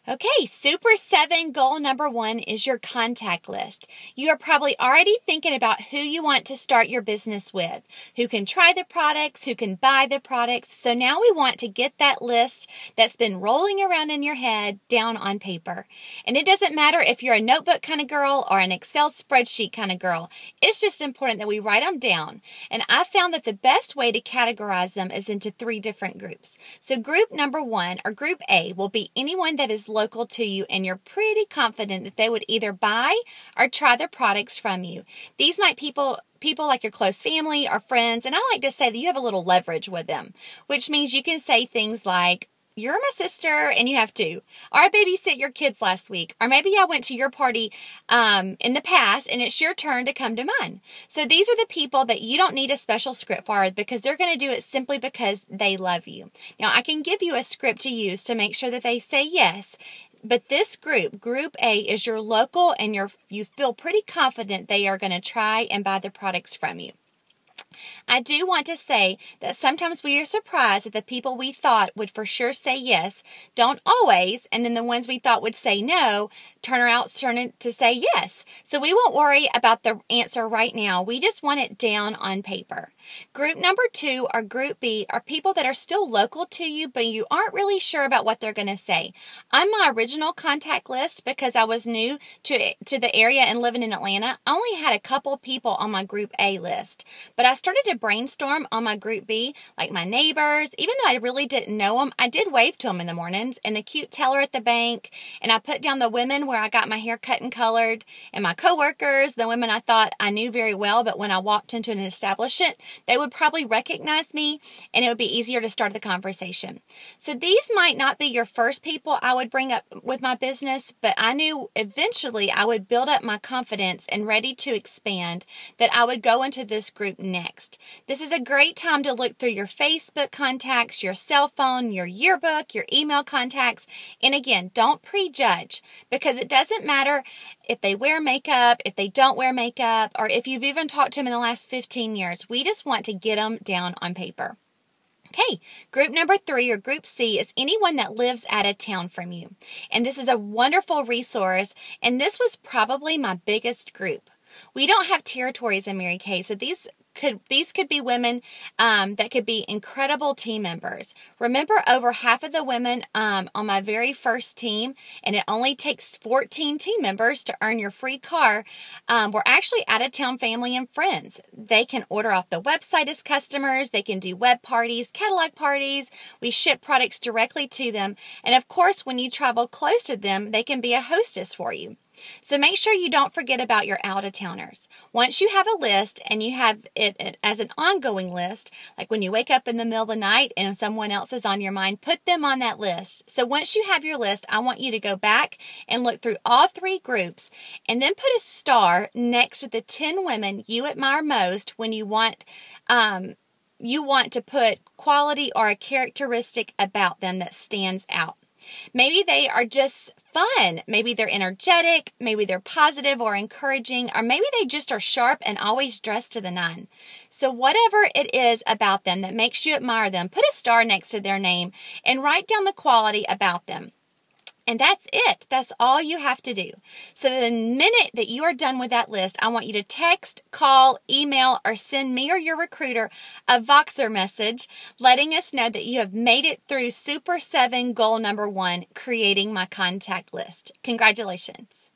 Okay, Super 7 goal number 1 is your contact list. You are probably already thinking about who you want to start your business with, who can try the products, who can buy the products. So now we want to get that list that's been rolling around in your head down on paper. And it doesn't matter if you're a notebook kind of girl or an Excel spreadsheet kind of girl. It's just important that we write them down. And I found that the best way to categorize them is into 3 different groups. So group number 1, or group A, will be anyone that is local to you and you're pretty confident that they would either buy or try the products from you. These might people like your close family or friends, and I like to say that you have a little leverage with them, which means you can say things like, "You're my sister and you have 2. Or I babysit your kids last week. Or maybe I went to your party in the past and it's your turn to come to mine." So these are the people that you don't need a special script for because they're going to do it simply because they love you. Now, I can give you a script to use to make sure that they say yes. But this group, Group A, is your local and you feel pretty confident they are going to try and buy the products from you. I do want to say that sometimes we are surprised that the people we thought would for sure say yes don't always, and then the ones we thought would say no turn to say yes. So we won't worry about the answer right now. We just want it down on paper. Group number 2, or Group B, are people that are still local to you, but you aren't really sure about what they're going to say. On my original contact list, because I was new to the area and living in Atlanta, I only had a couple people on my Group A list. But I started to brainstorm on my Group B, like my neighbors. Even though I really didn't know them, I did wave to them in the mornings, and the cute teller at the bank, and I put down the women where I got my hair cut and colored, and my coworkers, the women I thought I knew very well, but when I walked into an establishment, they would probably recognize me and it would be easier to start the conversation. So these might not be your first people I would bring up with my business, but I knew eventually I would build up my confidence and ready to expand that I would go into this group next. This is a great time to look through your Facebook contacts, your cell phone, your yearbook, your email contacts. And again, don't prejudge because it doesn't matter if they wear makeup, if they don't wear makeup, or if you've even talked to them in the last 15 years. We just want to get them down on paper. Okay, group number 3, or Group C, is anyone that lives out of town from you. And this is a wonderful resource, and this was probably my biggest group. We don't have territories in Mary Kay, so these could be women that could be incredible team members. Remember, over half of the women on my very first team, and it only takes 14 team members to earn your free car, were actually out-of-town family and friends. They can order off the website as customers. They can do web parties, catalog parties. We ship products directly to them. And of course, when you travel close to them, they can be a hostess for you. So make sure you don't forget about your out-of-towners. Once you have a list and you have it as an ongoing list, like when you wake up in the middle of the night and someone else is on your mind, put them on that list. So once you have your list, I want you to go back and look through all 3 groups and then put a star next to the 10 women you admire most when you want to put quality or a characteristic about them that stands out. Maybe they are just fun. Maybe they're energetic. Maybe they're positive or encouraging. Or maybe they just are sharp and always dressed to the nine. So whatever it is about them that makes you admire them, put a star next to their name and write down the quality about them. And that's it. That's all you have to do. So the minute that you are done with that list, I want you to text, call, email, or send me or your recruiter a Voxer message letting us know that you have made it through Super 7 goal number 1, creating my contact list. Congratulations.